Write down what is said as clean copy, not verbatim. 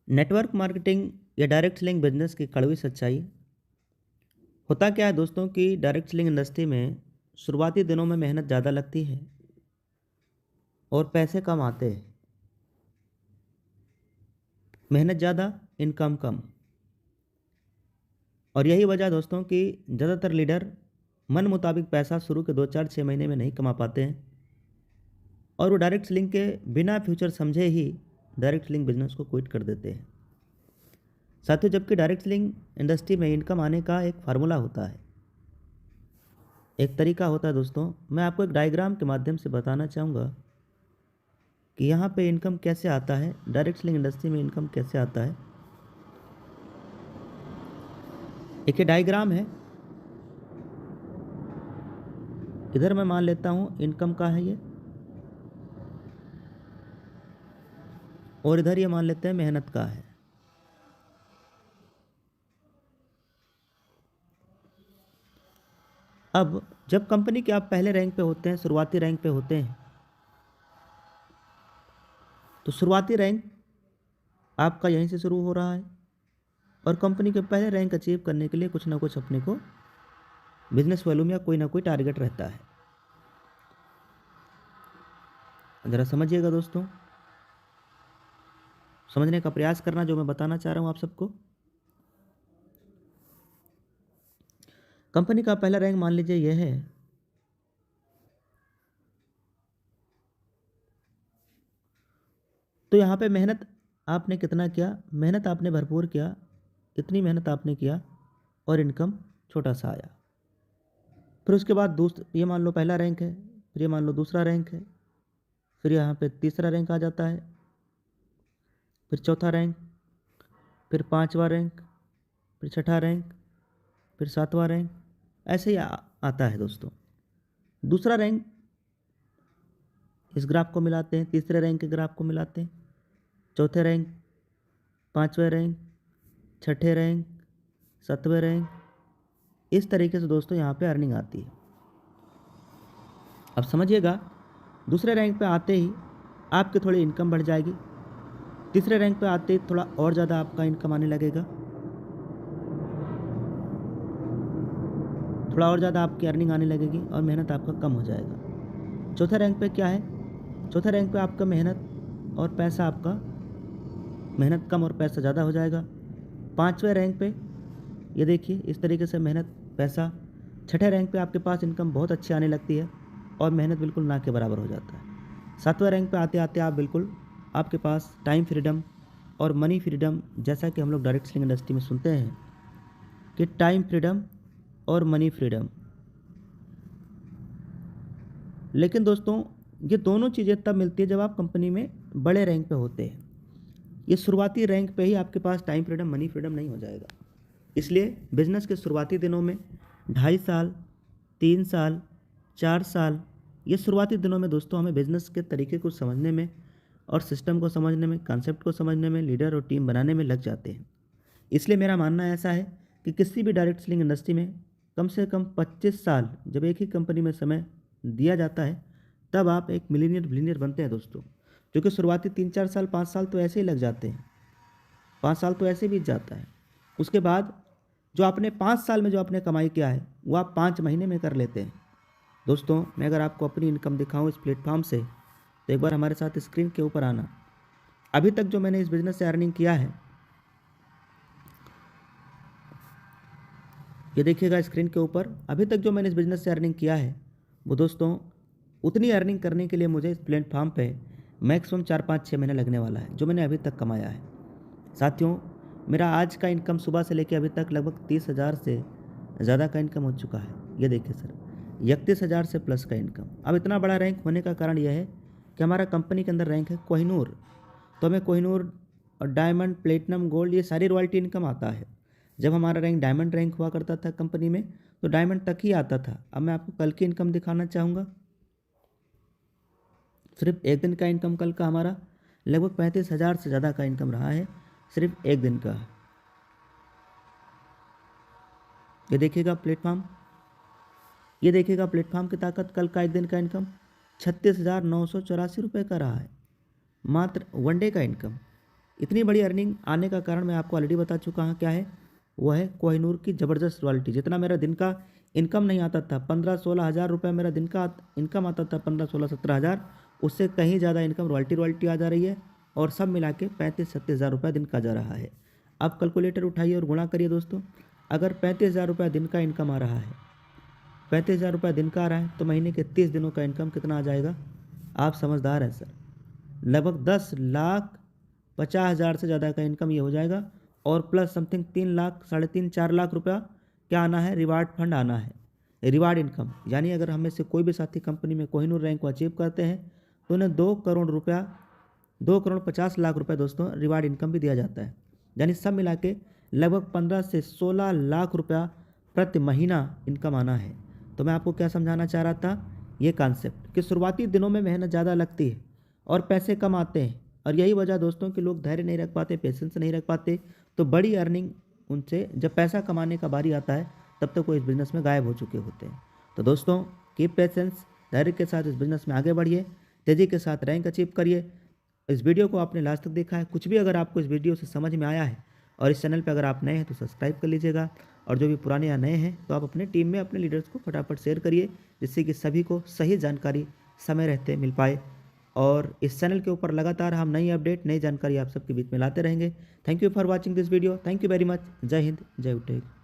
Network marketing या direct selling business की कड़वी सच्चाई। होता क्या है दोस्तों कि डायरेक्ट सेलिंग इंडस्ट्री में शुरुआती दिनों में मेहनत ज़्यादा लगती है और पैसे कम आते हैं। मेहनत ज़्यादा, इनकम कम। और यही वजह दोस्तों कि ज़्यादातर लीडर मन मुताबिक पैसा शुरू के 2 4 6 महीने में नहीं कमा पाते हैं और वो डायरेक्ट सेलिंग के बिना फ्यूचर समझे ही डायरेक्ट सेलिंग बिजनेस को क्विट कर देते हैं। साथियों, जबकि डायरेक्ट सेलिंग इंडस्ट्री में इनकम आने का एक फार्मूला होता है, एक तरीका होता है। दोस्तों, मैं आपको एक डायग्राम के माध्यम से बताना चाहूँगा कि यहाँ पे इनकम कैसे आता है, डायरेक्ट सेलिंग इंडस्ट्री में इनकम कैसे आता है। एक ये डायग्राम है, इधर मैं मान लेता हूँ इनकम का है ये, और इधर ये मान लेते हैं मेहनत का है। अब जब कंपनी के आप पहले रैंक पे होते हैं, शुरुआती रैंक पे होते हैं, तो शुरुआती रैंक आपका यहीं से शुरू हो रहा है और कंपनी के पहले रैंक अचीव करने के लिए कुछ ना कुछ अपने को बिजनेस वॉल्यूम या कोई ना कोई टारगेट रहता है। ज़रा समझिएगा दोस्तों, समझने का प्रयास करना जो मैं बताना चाह रहा हूँ आप सबको। कंपनी का पहला रैंक मान लीजिए यह है, तो यहाँ पे मेहनत आपने कितना किया, मेहनत आपने भरपूर किया, इतनी मेहनत आपने किया और इनकम छोटा सा आया। फिर उसके बाद ये मान लो पहला रैंक है, फिर ये मान लो दूसरा रैंक है, फिर यहाँ पे तीसरा रैंक आ जाता है, फिर चौथा रैंक, फिर पांचवा रैंक, फिर छठा रैंक, फिर सातवां रैंक, ऐसे ही आता है दोस्तों। दूसरा रैंक इस ग्राफ को मिलाते हैं, तीसरे रैंक के ग्राफ को मिलाते हैं, चौथे रैंक, पांचवें रैंक, छठे रैंक, सातवें रैंक, इस तरीके से दोस्तों यहाँ पे अर्निंग आती है। अब समझिएगा, दूसरे रैंक पे आते ही आपकी थोड़ी इनकम बढ़ जाएगी, तीसरे रैंक पे आते ही थोड़ा और ज़्यादा आपका इनकम आने लगेगा, थोड़ा और ज़्यादा आपकी अर्निंग आने लगेगी और मेहनत आपका कम हो जाएगा। चौथे रैंक पे क्या है, चौथे रैंक पे आपका मेहनत और पैसा, आपका मेहनत कम और पैसा ज़्यादा हो जाएगा। पाँचवें रैंक पे ये देखिए इस तरीके से मेहनत पैसा। छठे रैंक पे आपके पास इनकम बहुत अच्छी आने लगती है और मेहनत बिल्कुल ना के बराबर हो जाता है। सातवें रैंक पे आते आते आप बिल्कुल, आपके पास टाइम फ्रीडम और मनी फ्रीडम, जैसा कि हम लोग डायरेक्ट सेलिंग इंडस्ट्री में सुनते हैं कि टाइम फ्रीडम और मनी फ्रीडम। लेकिन दोस्तों, ये दोनों चीज़ें तब मिलती है जब आप कंपनी में बड़े रैंक पे होते हैं। ये शुरुआती रैंक पे ही आपके पास टाइम फ्रीडम, मनी फ्रीडम नहीं हो जाएगा। इसलिए बिजनेस के शुरुआती दिनों में 2.5 साल, 3 साल, 4 साल, ये शुरुआती दिनों में दोस्तों हमें बिजनेस के तरीके को समझने में और सिस्टम को समझने में, कॉन्सेप्ट को समझने में, लीडर और टीम बनाने में लग जाते हैं। इसलिए मेरा मानना ऐसा है कि किसी भी डायरेक्ट सेलिंग इंडस्ट्री में कम से कम 25 साल जब एक ही कंपनी में समय दिया जाता है, तब आप एक मिलीनियर बिलीनियर बनते हैं दोस्तों। क्योंकि शुरुआती 3 4 साल, 5 साल तो ऐसे ही लग जाते हैं, 5 साल तो ऐसे बीत जाता है। उसके बाद जो आपने 5 साल में जो आपने कमाई किया है वो आप 5 महीने में कर लेते हैं। दोस्तों, मैं अगर आपको अपनी इनकम दिखाऊं इस प्लेटफॉर्म से, तो एक बार हमारे साथ स्क्रीन के ऊपर आना। अभी तक जो मैंने इस बिज़नेस से अर्निंग किया है, ये देखिएगा स्क्रीन के ऊपर, अभी तक जो मैंने इस बिज़नेस से अर्निंग किया है वो दोस्तों, उतनी अर्निंग करने के लिए मुझे इस प्लेटफॉर्म पे मैक्सिमम 4 5 6 महीने लगने वाला है, जो मैंने अभी तक कमाया है। साथियों, मेरा आज का इनकम सुबह से लेकर अभी तक लगभग 30,000 से ज़्यादा का इनकम हो चुका है। ये देखिए सर, 31,000 से प्लस का इनकम। अब इतना बड़ा रैंक होने का कारण यह है कि हमारा कंपनी के अंदर रैंक है कोहिनूर, तो हमें कोहिनूर और डायमंड, प्लेटिनम, गोल्ड, ये सारी रॉयल्टी इनकम आता है। जब हमारा रैंक डायमंड रैंक हुआ करता था कंपनी में, तो डायमंड तक ही आता था। अब मैं आपको कल की इनकम दिखाना चाहूँगा। सिर्फ एक दिन का इनकम कल का हमारा लगभग 35,000 से ज़्यादा का इनकम रहा है, सिर्फ एक दिन का। ये देखिएगा प्लेटफॉर्म, ये देखिएगा प्लेटफॉर्म की ताकत। कल का एक दिन का इनकम 36,984 रुपये का रहा है, मात्र वनडे का इनकम। इतनी बड़ी अर्निंग आने का कारण मैं आपको ऑलरेडी बता चुका हूँ क्या है, वो है कोहिनूर की ज़बरदस्त रॉयल्टी। जितना मेरा दिन का इनकम नहीं आता था, 15-16 हज़ार रुपये मेरा दिन का इनकम आता था, 15-16-17 हज़ार, उससे कहीं ज़्यादा इनकम रॉयल्टी आ जा रही है और सब मिला के 35-37 हज़ार रुपये दिन का जा रहा है। अब कैलकुलेटर उठाइए और गुणा करिए दोस्तों। अगर 35 हज़ार रुपये दिन का इनकम आ रहा है, 35 हज़ार रुपये दिन का आ रहा है, तो महीने के 30 दिनों का इनकम कितना आ जाएगा? आप समझदार हैं सर, लगभग 10,50,000 से ज़्यादा का इनकम ये हो जाएगा। और प्लस समथिंग 3 लाख, 3.5-4 लाख रुपया क्या आना है? रिवार्ड फंड आना है, रिवार्ड इनकम। यानी अगर हमें से कोई भी साथी कंपनी में कोहिनूर रैंक को अचीव करते हैं तो उन्हें 2 करोड़ रुपया, 2,50,00,000 रुपये दोस्तों रिवार्ड इनकम भी दिया जाता है। यानी सब मिला के लगभग 15 से 16 लाख रुपया प्रति महीना इनकम आना है। तो मैं आपको क्या समझाना चाह रहा था, ये कॉन्सेप्ट कि शुरुआती दिनों में मेहनत ज़्यादा लगती है और पैसे कम आते हैं, और यही वजह दोस्तों कि लोग धैर्य नहीं रख पाते, पेशेंस नहीं रख पाते, तो बड़ी अर्निंग उनसे जब पैसा कमाने का बारी आता है तब तक वो इस बिज़नेस में गायब हो चुके होते हैं। तो दोस्तों कीप पेशेंस, धैर्य के साथ इस बिज़नेस में आगे बढ़िए, तेज़ी के साथ रैंक अचीव करिए। इस वीडियो को आपने लास्ट तक देखा है, कुछ भी अगर आपको इस वीडियो से समझ में आया है और इस चैनल पर अगर आप नए हैं तो सब्सक्राइब कर लीजिएगा, और जो भी पुराने या नए हैं तो आप अपने टीम में अपने लीडर्स को फटाफट शेयर करिए, जिससे कि सभी को सही जानकारी समय रहते मिल पाए। और इस चैनल के ऊपर लगातार हम नई अपडेट, नई जानकारी आप सबके बीच में लाते रहेंगे। Thank you for watching this video. Thank you very much. जय हिंद, जय उटेक।